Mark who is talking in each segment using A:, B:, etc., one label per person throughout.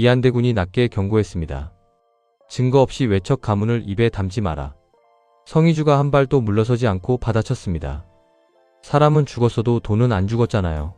A: 이한대군이 낮게 경고했습니다. 증거 없이 외척 가문을 입에 담지 마라. 성희주가 한 발도 물러서지 않고 받아쳤습니다. 사람은 죽었어도 돈은 안 죽었잖아요.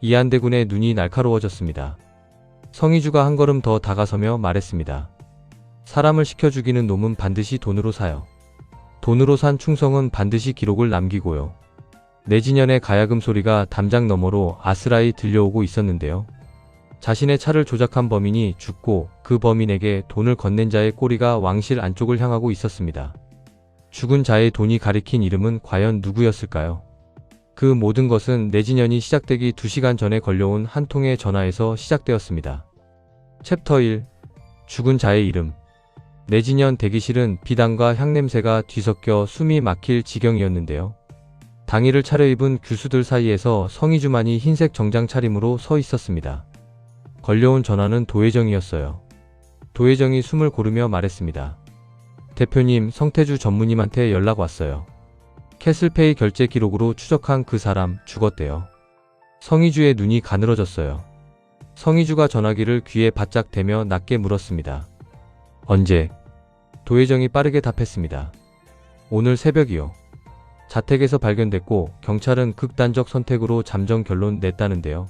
A: 이한대군의 눈이 날카로워졌습니다. 성희주가 한 걸음 더 다가서며 말했습니다. 사람을 시켜 죽이는 놈은 반드시 돈으로 사요. 돈으로 산 충성은 반드시 기록을 남기고요. 내진연의 가야금 소리가 담장 너머로 아스라이 들려오고 있었는데요. 자신의 차를 조작한 범인이 죽고 그 범인에게 돈을 건넨 자의 꼬리가 왕실 안쪽을 향하고 있었습니다. 죽은 자의 돈이 가리킨 이름은 과연 누구였을까요? 그 모든 것은 내진연이 시작되기 2시간 전에 걸려온 한 통의 전화에서 시작되었습니다. 챕터 1. 죽은 자의 이름. 내진연 대기실은 비단과 향냄새가 뒤섞여 숨이 막힐 지경이었는데요. 당일을 차려입은 교수들 사이에서 성희주만이 흰색 정장 차림으로 서 있었습니다. 걸려온 전화는 도혜정이었어요. 도혜정이 숨을 고르며 말했습니다. 대표님, 성태주 전무님한테 연락 왔어요. 캐슬페이 결제 기록으로 추적한 그 사람 죽었대요. 성희주의 눈이 가늘어졌어요. 성희주가 전화기를 귀에 바짝 대며 낮게 물었습니다. 언제? 도혜정이 빠르게 답했습니다. 오늘 새벽이요. 자택에서 발견됐고 경찰은 극단적 선택으로 잠정 결론 냈다는데요.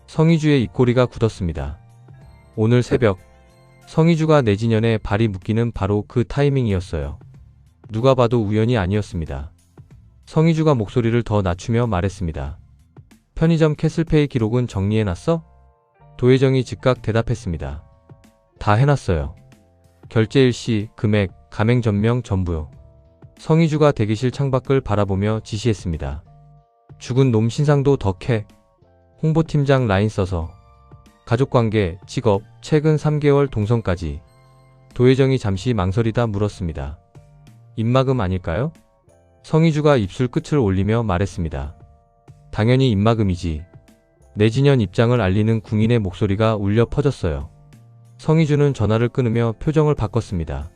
A: 성희주의 입꼬리가 굳었습니다. 오늘 새벽, 성희주가 내진연의 발이 묶이는 바로 그 타이밍이었어요. 누가 봐도 우연이 아니었습니다. 성희주가 목소리를 더 낮추며 말했습니다. 편의점 캐슬페이 기록은 정리해놨어? 도혜정이 즉각 대답했습니다. 다 해놨어요. 결제 일시, 금액, 가맹점명 전부요. 성희주가 대기실 창밖을 바라보며 지시했습니다. 죽은 놈 신상도 더 캐. 홍보팀장 라인 써서. 가족관계, 직업, 최근 3개월 동선까지. 도혜정이 잠시 망설이다 물었습니다. 입막음 아닐까요? 성희주가 입술 끝을 올리며 말했습니다. 당연히 입막음이지. 내진연 입장을 알리는 궁인의 목소리가 울려 퍼졌어요. 성희주는 전화를 끊으며 표정을 바꿨습니다.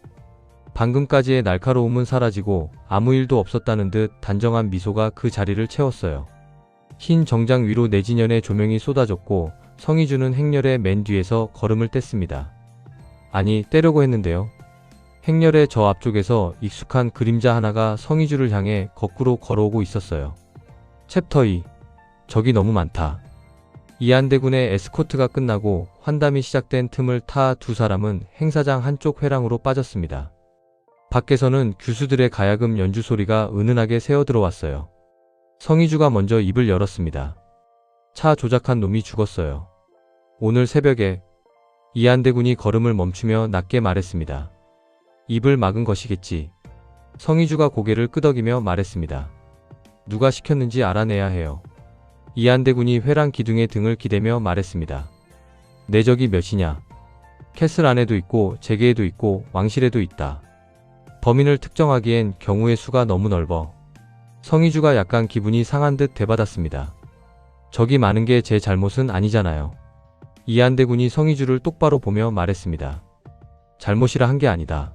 A: 방금까지의 날카로움은 사라지고 아무 일도 없었다는 듯 단정한 미소가 그 자리를 채웠어요. 흰 정장 위로 내진연의 조명이 쏟아졌고 성희주는 행렬의 맨 뒤에서 걸음을 뗐습니다. 아니, 떼려고 했는데요. 행렬의 저 앞쪽에서 익숙한 그림자 하나가 성희주를 향해 거꾸로 걸어오고 있었어요. 챕터 2. 적이 너무 많다. 이한대군의 에스코트가 끝나고 환담이 시작된 틈을 타 두 사람은 행사장 한쪽 회랑으로 빠졌습니다. 밖에서는 교수들의 가야금 연주 소리가 은은하게 새어 들어왔어요. 성희주가 먼저 입을 열었습니다. 차 조작한 놈이 죽었어요. 오늘 새벽에. 이한대군이 걸음을 멈추며 낮게 말했습니다. 입을 막은 것이겠지. 성희주가 고개를 끄덕이며 말했습니다. 누가 시켰는지 알아내야 해요. 이한대군이 회랑 기둥에 등을 기대며 말했습니다. 내 적이 몇이냐. 캐슬 안에도 있고 재계에도 있고 왕실에도 있다. 범인을 특정하기엔 경우의 수가 너무 넓어. 성희주가 약간 기분이 상한 듯 되받았습니다. 적이 많은 게 제 잘못은 아니잖아요. 이한대군이 성희주를 똑바로 보며 말했습니다. 잘못이라 한 게 아니다.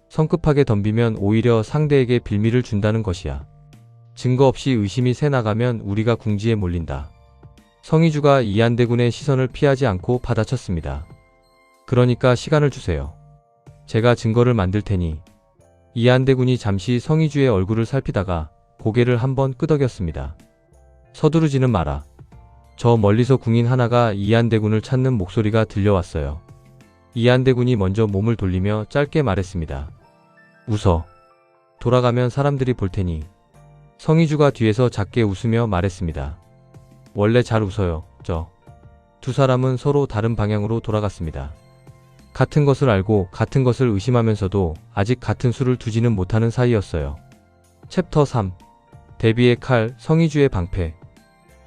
A: 성급하게 덤비면 오히려 상대에게 빌미를 준다는 것이야. 증거 없이 의심이 새나가면 우리가 궁지에 몰린다. 성희주가 이한대군의 시선을 피하지 않고 받아쳤습니다. 그러니까 시간을 주세요. 제가 증거를 만들 테니. 이한대군이 잠시 성희주의 얼굴을 살피다가 고개를 한번 끄덕였습니다. 서두르지는 마라. 저 멀리서 궁인 하나가 이한대군을 찾는 목소리가 들려왔어요. 이한대군이 먼저 몸을 돌리며 짧게 말했습니다. 웃어. 돌아가면 사람들이 볼 테니. 성희주가 뒤에서 작게 웃으며 말했습니다. 원래 잘 웃어요, 저. 두 사람은 서로 다른 방향으로 돌아갔습니다. 같은 것을 알고 같은 것을 의심하면서도 아직 같은 수를 두지는 못하는 사이였어요. 챕터 3. 데뷔의 칼, 성희주의 방패.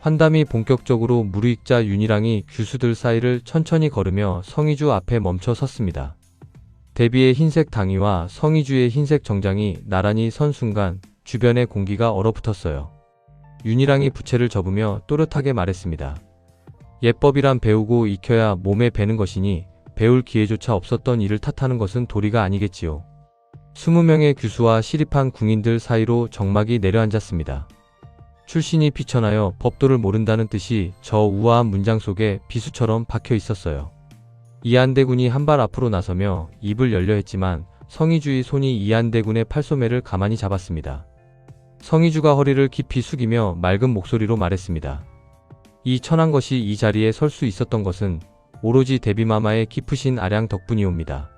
A: 환담이 본격적으로 무르익자 윤희랑이 교수들 사이를 천천히 걸으며 성희주 앞에 멈춰 섰습니다. 데뷔의 흰색 당의와 성희주의 흰색 정장이 나란히 선 순간 주변의 공기가 얼어붙었어요. 윤희랑이 부채를 접으며 또렷하게 말했습니다. 예법이란 배우고 익혀야 몸에 배는 것이니 배울 기회조차 없었던 이를 탓하는 것은 도리가 아니겠지요. 20명의 교수와 시립한 궁인들 사이로 정막이 내려앉았습니다. 출신이 피천하여 법도를 모른다는 뜻이 저 우아한 문장 속에 비수처럼 박혀 있었어요. 이한대군이 한 발 앞으로 나서며 입을 열려 했지만 성희주의 손이 이한대군의 팔소매를 가만히 잡았습니다. 성희주가 허리를 깊이 숙이며 맑은 목소리로 말했습니다. 이 천한 것이 이 자리에 설 수 있었던 것은 오로지 대비마마의 깊으신 아량 덕분이옵니다.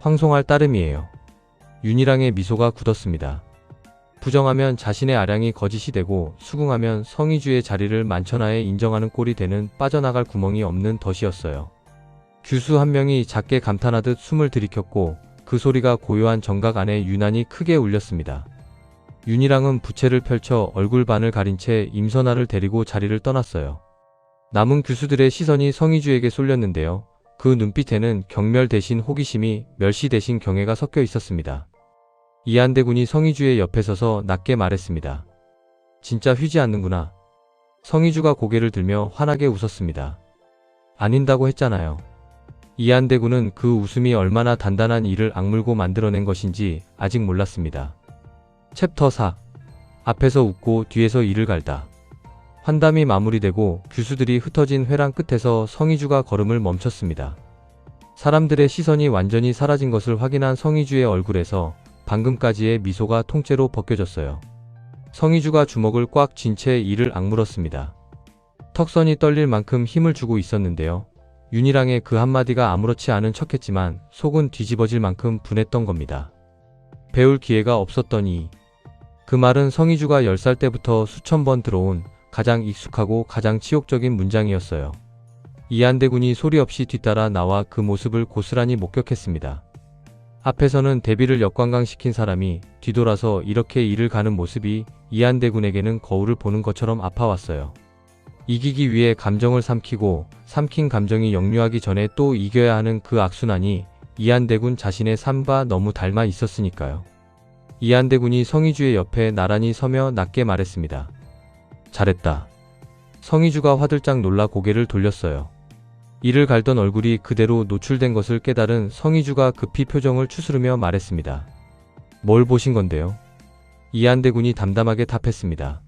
A: 황송할 따름이에요. 윤희랑의 미소가 굳었습니다. 부정하면 자신의 아량이 거짓이 되고 수긍하면 성희주의 자리를 만천하에 인정하는 꼴이 되는 빠져나갈 구멍이 없는 덫이었어요. 규수 한 명이 작게 감탄하듯 숨을 들이켰고 그 소리가 고요한 정각 안에 유난히 크게 울렸습니다. 윤희랑은 부채를 펼쳐 얼굴 반을 가린 채 임선아를 데리고 자리를 떠났어요. 남은 규수들의 시선이 성희주에게 쏠렸는데요. 그 눈빛에는 경멸 대신 호기심이, 멸시 대신 경애가 섞여 있었습니다. 이한대군이 성희주의 옆에 서서 낮게 말했습니다. 진짜 휘지 않는구나. 성희주가 고개를 들며 환하게 웃었습니다. 아닌다고 했잖아요. 이한대군은 그 웃음이 얼마나 단단한 이를 악물고 만들어낸 것인지 아직 몰랐습니다. 챕터 4. 앞에서 웃고 뒤에서 이를 갈다. 환담이 마무리되고 규수들이 흩어진 회랑 끝에서 성희주가 걸음을 멈췄습니다. 사람들의 시선이 완전히 사라진 것을 확인한 성희주의 얼굴에서 방금까지의 미소가 통째로 벗겨졌어요. 성희주가 주먹을 꽉 쥔 채 이를 악물었습니다. 턱선이 떨릴 만큼 힘을 주고 있었는데요. 윤희랑의 그 한마디가 아무렇지 않은 척했지만 속은 뒤집어질 만큼 분했던 겁니다. 배울 기회가 없었더니. 그 말은 성희주가 10살 때부터 수천 번 들어온 가장 익숙하고 가장 치욕적인 문장이었어요. 이한대군이 소리 없이 뒤따라 나와 그 모습을 고스란히 목격했습니다. 앞에서는 대비를 역관광시킨 사람이 뒤돌아서 이렇게 이를 가는 모습이 이한대군에게는 거울을 보는 것처럼 아파왔어요. 이기기 위해 감정을 삼키고 삼킨 감정이 역류하기 전에 또 이겨야 하는 그 악순환이 이한대군 자신의 삶과 너무 닮아 있었으니까요. 이한대군이 성희주의 옆에 나란히 서며 낮게 말했습니다. 잘했다. 성희주가 화들짝 놀라 고개를 돌렸어요. 이를 갈던 얼굴이 그대로 노출된 것을 깨달은 성희주가 급히 표정을 추스르며 말했습니다. 뭘 보신 건데요? 이한대군이 담담하게 답했습니다.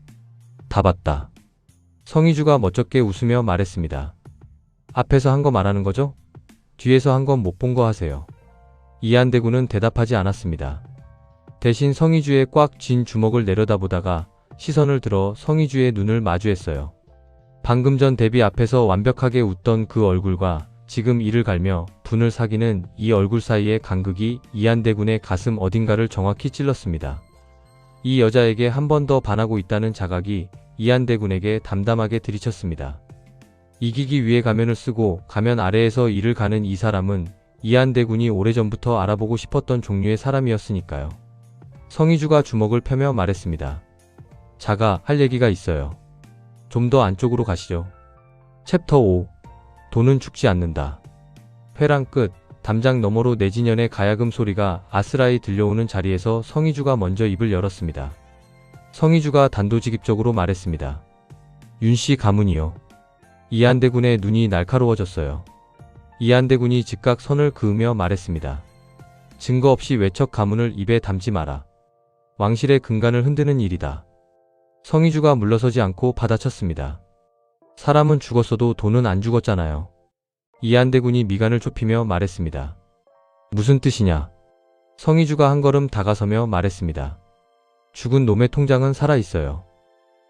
A: 다 봤다. 성희주가 멋쩍게 웃으며 말했습니다. 앞에서 한 거 말하는 거죠? 뒤에서 한 건 못 본 거 하세요. 이한대군은 대답하지 않았습니다. 대신 성희주의 꽉 쥔 주먹을 내려다보다가 시선을 들어 성희주의 눈을 마주했어요. 방금 전 대비 앞에서 완벽하게 웃던 그 얼굴과 지금 이를 갈며 분을 사귀는 이 얼굴 사이의 간극이 이한대군의 가슴 어딘가를 정확히 찔렀습니다. 이 여자에게 한 번 더 반하고 있다는 자각이 이한대군에게 담담하게 들이쳤습니다. 이기기 위해 가면을 쓰고 가면 아래에서 이를 가는 이 사람은 이한대군이 오래전부터 알아보고 싶었던 종류의 사람이었으니까요. 성희주가 주먹을 펴며 말했습니다. 자가 할 얘기가 있어요. 좀 더 안쪽으로 가시죠. 챕터 5. 돈은 죽지 않는다. 회랑 끝, 담장 너머로 내진연의 가야금 소리가 아스라이 들려오는 자리에서 성희주가 먼저 입을 열었습니다. 성희주가 단도직입적으로 말했습니다. 윤씨 가문이요. 이한대군의 눈이 날카로워졌어요. 이한대군이 즉각 선을 그으며 말했습니다. 증거 없이 외척 가문을 입에 담지 마라. 왕실의 근간을 흔드는 일이다. 성희주가 물러서지 않고 받아쳤습니다. 사람은 죽었어도 돈은 안 죽었잖아요. 이한대군이 미간을 좁히며 말했습니다. 무슨 뜻이냐? 성희주가 한 걸음 다가서며 말했습니다. 죽은 놈의 통장은 살아있어요.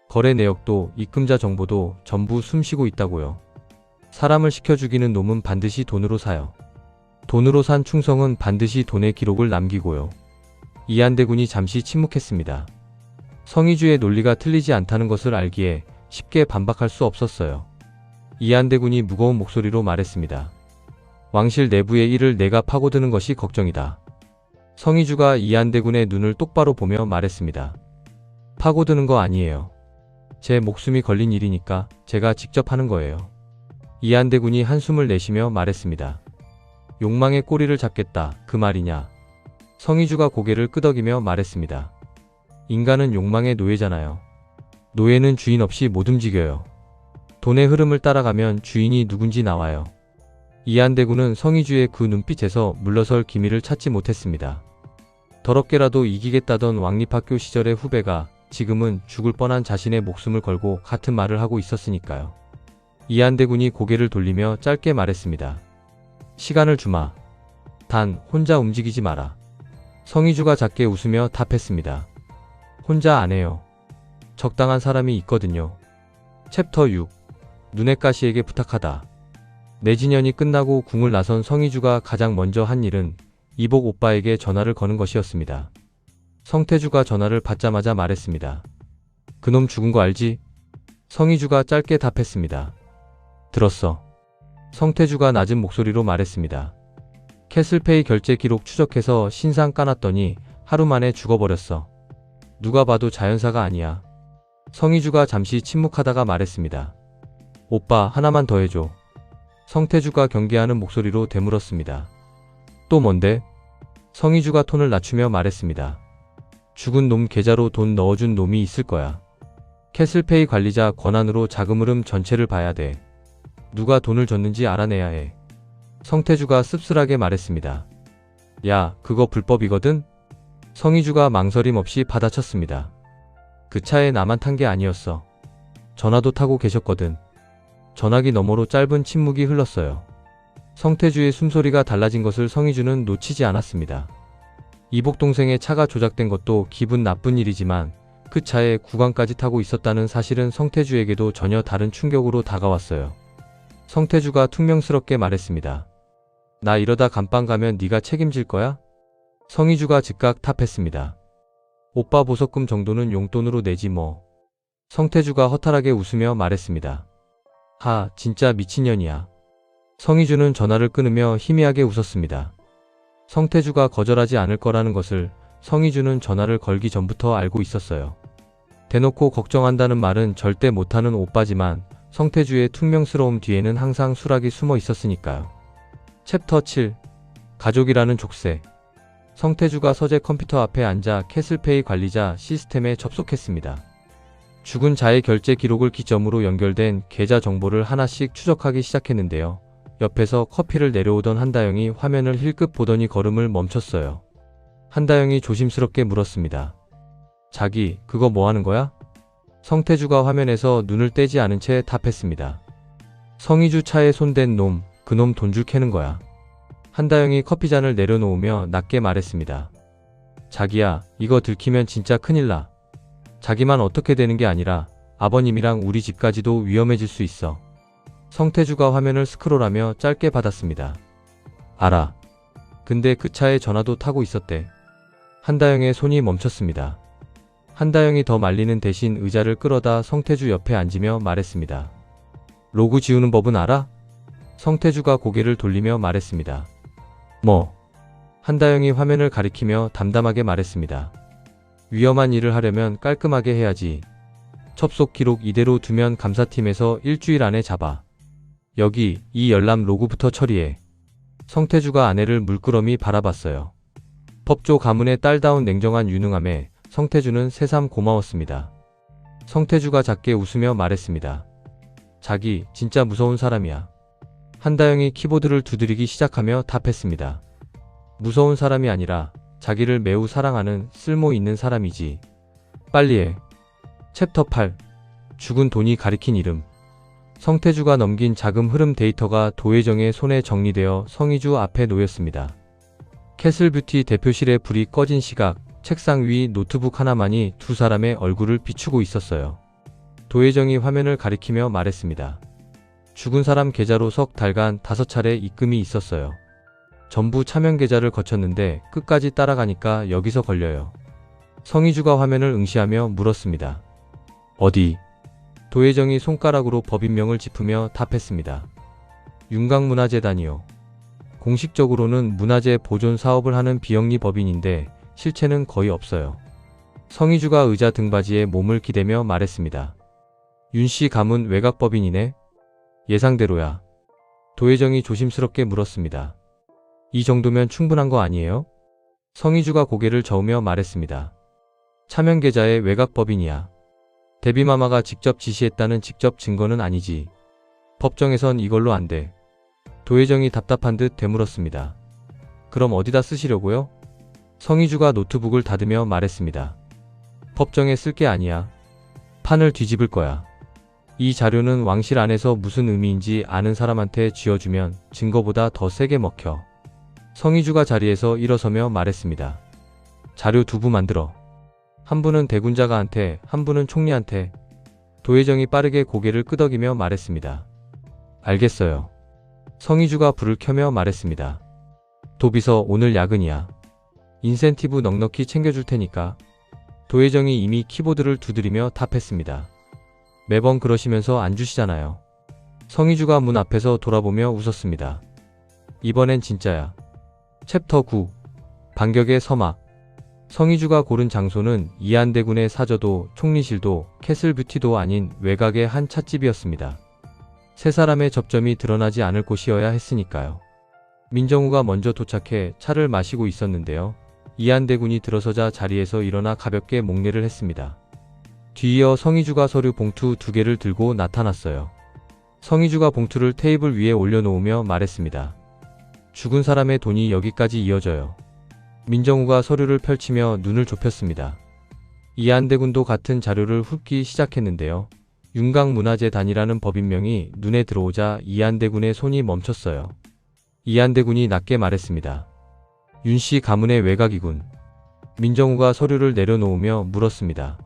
A: 거래 내역도 입금자 정보도 전부 숨쉬고 있다고요. 사람을 시켜 죽이는 놈은 반드시 돈으로 사요. 돈으로 산 충성은 반드시 돈의 기록을 남기고요. 이한대군이 잠시 침묵했습니다. 성희주의 논리가 틀리지 않다는 것을 알기에 쉽게 반박할 수 없었어요. 이한대군이 무거운 목소리로 말했습니다. 왕실 내부의 일을 내가 파고드는 것이 걱정이다. 성희주가 이한대군의 눈을 똑바로 보며 말했습니다. 파고드는 거 아니에요. 제 목숨이 걸린 일이니까 제가 직접 하는 거예요. 이한대군이 한숨을 내쉬며 말했습니다. 욕망의 꼬리를 잡겠다, 그 말이냐? 성희주가 고개를 끄덕이며 말했습니다. 인간은 욕망의 노예잖아요. 노예는 주인 없이 못 움직여요. 돈의 흐름을 따라가면 주인이 누군지 나와요. 이한대군은 성희주의 그 눈빛에서 물러설 기미를 찾지 못했습니다. 더럽게라도 이기겠다던 왕립학교 시절의 후배가 지금은 죽을 뻔한 자신의 목숨을 걸고 같은 말을 하고 있었으니까요. 이한대군이 고개를 돌리며 짧게 말했습니다. 시간을 주마. 단 혼자 움직이지 마라. 성희주가 작게 웃으며 답했습니다. 혼자 안 해요. 적당한 사람이 있거든요. 챕터 6. 눈엣가시에게 부탁하다. 내진연이 끝나고 궁을 나선 성희주가 가장 먼저 한 일은 이복 오빠에게 전화를 거는 것이었습니다. 성태주가 전화를 받자마자 말했습니다. 그놈 죽은 거 알지? 성희주가 짧게 답했습니다. 들었어. 성태주가 낮은 목소리로 말했습니다. 캐슬페이 결제 기록 추적해서 신상 까놨더니 하루 만에 죽어버렸어. 누가 봐도 자연사가 아니야. 성희주가 잠시 침묵하다가 말했습니다. 오빠 하나만 더 해줘. 성태주가 경계하는 목소리로 되물었습니다. 또 뭔데? 성희주가 톤을 낮추며 말했습니다. 죽은 놈 계좌로 돈 넣어준 놈이 있을 거야. 캐슬페이 관리자 권한으로 자금 흐름 전체를 봐야 돼. 누가 돈을 줬는지 알아내야 해. 성태주가 씁쓸하게 말했습니다. 야, 그거 불법이거든? 성희주가 망설임 없이 받아쳤습니다. 그 차에 나만 탄 게 아니었어. 전화도 타고 계셨거든. 전화기 너머로 짧은 침묵이 흘렀어요. 성태주의 숨소리가 달라진 것을 성희주는 놓치지 않았습니다. 이복 동생의 차가 조작된 것도 기분 나쁜 일이지만 그 차에 구간까지 타고 있었다는 사실은 성태주에게도 전혀 다른 충격으로 다가왔어요. 성태주가 퉁명스럽게 말했습니다. 나 이러다 감방 가면 네가 책임질 거야? 성희주가 즉각 답했습니다. 오빠 보석금 정도는 용돈으로 내지 뭐. 성태주가 허탈하게 웃으며 말했습니다. 하, 진짜 미친년이야. 성희주는 전화를 끊으며 희미하게 웃었습니다. 성태주가 거절하지 않을 거라는 것을 성희주는 전화를 걸기 전부터 알고 있었어요. 대놓고 걱정한다는 말은 절대 못하는 오빠지만 성태주의 퉁명스러움 뒤에는 항상 수락이 숨어 있었으니까요. 챕터 7. 가족이라는 족쇄. 성태주가 서재 컴퓨터 앞에 앉아 캐슬페이 관리자 시스템에 접속했습니다. 죽은 자의 결제 기록을 기점으로 연결된 계좌 정보를 하나씩 추적하기 시작했는데요. 옆에서 커피를 내려오던 한다영이 화면을 힐끗 보더니 걸음을 멈췄어요. 한다영이 조심스럽게 물었습니다. 자기, 그거 뭐 하는 거야? 성태주가 화면에서 눈을 떼지 않은 채 답했습니다. 성희주 차에 손댄 놈, 그놈 돈줄 캐는 거야. 한다영이 커피잔을 내려놓으며 낮게 말했습니다. 자기야, 이거 들키면 진짜 큰일 나. 자기만 어떻게 되는 게 아니라 아버님이랑 우리 집까지도 위험해질 수 있어. 성태주가 화면을 스크롤하며 짧게 받았습니다. 알아. 근데 그 차에 전화도 타고 있었대. 한다영의 손이 멈췄습니다. 한다영이 더 말리는 대신 의자를 끌어다 성태주 옆에 앉으며 말했습니다. 로그 지우는 법은 알아? 성태주가 고개를 돌리며 말했습니다. 뭐? 한다영이 화면을 가리키며 담담하게 말했습니다. 위험한 일을 하려면 깔끔하게 해야지. 접속 기록 이대로 두면 감사팀에서 일주일 안에 잡아. 여기 이 열람 로그부터 처리해. 성태주가 아내를 물끄러미 바라봤어요. 법조 가문의 딸다운 냉정한 유능함에 성태주는 새삼 고마웠습니다. 성태주가 작게 웃으며 말했습니다. 자기 진짜 무서운 사람이야. 한다영이 키보드를 두드리기 시작하며 답했습니다. 무서운 사람이 아니라 자기를 매우 사랑하는 쓸모 있는 사람이지. 빨리 해. 챕터 8. 죽은 돈이 가리킨 이름. 성태주가 넘긴 자금 흐름 데이터가 도혜정의 손에 정리되어 성희주 앞에 놓였습니다. 캐슬뷰티 대표실의 불이 꺼진 시각, 책상 위 노트북 하나만이 두 사람의 얼굴을 비추고 있었어요. 도혜정이 화면을 가리키며 말했습니다. 죽은 사람 계좌로 석 달간 5차례 입금이 있었어요. 전부 차명 계좌를 거쳤는데 끝까지 따라가니까 여기서 걸려요. 성희주가 화면을 응시하며 물었습니다. 어디? 도혜정이 손가락으로 법인명을 짚으며 답했습니다. 윤강문화재단이요. 공식적으로는 문화재 보존 사업을 하는 비영리 법인인데 실체는 거의 없어요. 성희주가 의자 등받이에 몸을 기대며 말했습니다. 윤씨 가문 외곽법인이네? 예상대로야. 도혜정이 조심스럽게 물었습니다. 이 정도면 충분한 거 아니에요? 성희주가 고개를 저으며 말했습니다. 차명 계좌의 외곽법인이야. 데뷔마마가 직접 지시했다는 직접 증거는 아니지. 법정에선 이걸로 안 돼. 도혜정이 답답한 듯 되물었습니다. 그럼 어디다 쓰시려고요? 성희주가 노트북을 닫으며 말했습니다. 법정에 쓸 게 아니야. 판을 뒤집을 거야. 이 자료는 왕실 안에서 무슨 의미인지 아는 사람한테 쥐어주면 증거보다 더 세게 먹혀. 성의주가 자리에서 일어서며 말했습니다. 자료 2부 만들어. 한 분은 대군자가한테, 한 분은 총리한테. 도혜정이 빠르게 고개를 끄덕이며 말했습니다. 알겠어요. 성의주가 불을 켜며 말했습니다. 도비서 오늘 야근이야. 인센티브 넉넉히 챙겨줄 테니까. 도혜정이 이미 키보드를 두드리며 답했습니다. 매번 그러시면서 안 주시잖아요. 성의주가 문 앞에서 돌아보며 웃었습니다. 이번엔 진짜야. 챕터 9. 반격의 서막. 성의주가 고른 장소는 이안대군의 사저도, 총리실도, 캐슬뷰티도 아닌 외곽의 한 찻집이었습니다. 세 사람의 접점이 드러나지 않을 곳이어야 했으니까요. 민정우가 먼저 도착해 차를 마시고 있었는데요. 이안대군이 들어서자 자리에서 일어나 가볍게 목례를 했습니다. 뒤이어 성의주가 서류 봉투 2개를 들고 나타났어요. 성의주가 봉투를 테이블 위에 올려놓으며 말했습니다. 죽은 사람의 돈이 여기까지 이어져요. 민정우가 서류를 펼치며 눈을 좁혔습니다. 이안대군도 같은 자료를 훑기 시작했는데요. 윤곽문화재단이라는 법인명이 눈에 들어오자 이안대군의 손이 멈췄어요. 이안대군이 낮게 말했습니다. 윤씨 가문의 외곽이군. 민정우가 서류를 내려놓으며 물었습니다.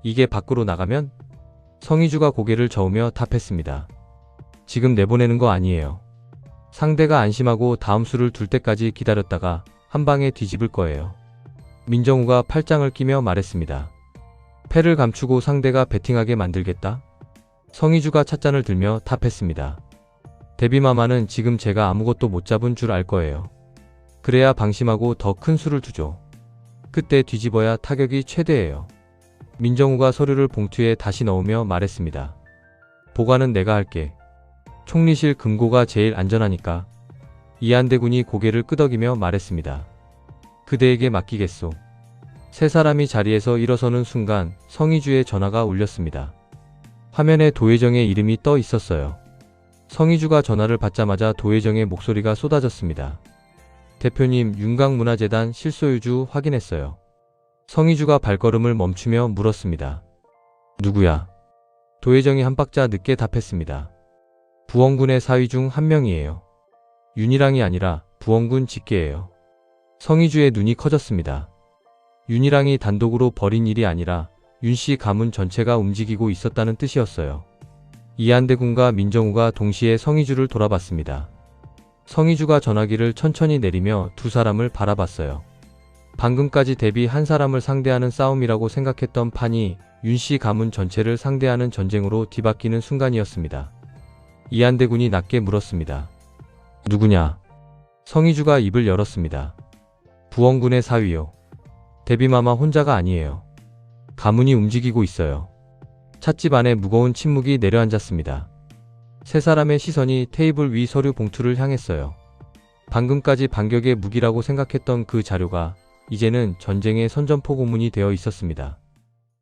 A: 이게 밖으로 나가면? 성의주가 고개를 저으며 답했습니다. 지금 내보내는 거 아니에요. 상대가 안심하고 다음 수를 둘 때까지 기다렸다가 한 방에 뒤집을 거예요. 민정우가 팔짱을 끼며 말했습니다. 패를 감추고 상대가 베팅하게 만들겠다? 성의주가 찻잔을 들며 답했습니다. 데뷔마마는 지금 제가 아무것도 못 잡은 줄 알 거예요. 그래야 방심하고 더 큰 수를 두죠. 그때 뒤집어야 타격이 최대예요. 민정우가 서류를 봉투에 다시 넣으며 말했습니다. 보관은 내가 할게. 총리실 금고가 제일 안전하니까. 이안대군이 고개를 끄덕이며 말했습니다. 그대에게 맡기겠소. 세 사람이 자리에서 일어서는 순간 성의주의 전화가 울렸습니다. 화면에 도혜정의 이름이 떠 있었어요. 성의주가 전화를 받자마자 도혜정의 목소리가 쏟아졌습니다. 대표님, 윤곽문화재단 실소유주 확인했어요. 성의주가 발걸음을 멈추며 물었습니다. 누구야? 도혜정이 한 박자 늦게 답했습니다. 부원군의 사위 중 한 명이에요. 윤희랑이 아니라 부원군 직계예요. 성의주의 눈이 커졌습니다. 윤희랑이 단독으로 벌인 일이 아니라 윤씨 가문 전체가 움직이고 있었다는 뜻이었어요. 이안대군과 민정우가 동시에 성의주를 돌아봤습니다. 성의주가 전화기를 천천히 내리며 두 사람을 바라봤어요. 방금까지 대비 한 사람을 상대하는 싸움이라고 생각했던 판이 윤씨 가문 전체를 상대하는 전쟁으로 뒤바뀌는 순간이었습니다. 이안대군이 낮게 물었습니다. 누구냐? 성의주가 입을 열었습니다. 부원군의 사위요. 데뷔마마 혼자가 아니에요. 가문이 움직이고 있어요. 찻집 안에 무거운 침묵이 내려앉았습니다. 세 사람의 시선이 테이블 위 서류 봉투를 향했어요. 방금까지 반격의 무기라고 생각했던 그 자료가 이제는 전쟁의 선전포고문이 되어 있었습니다.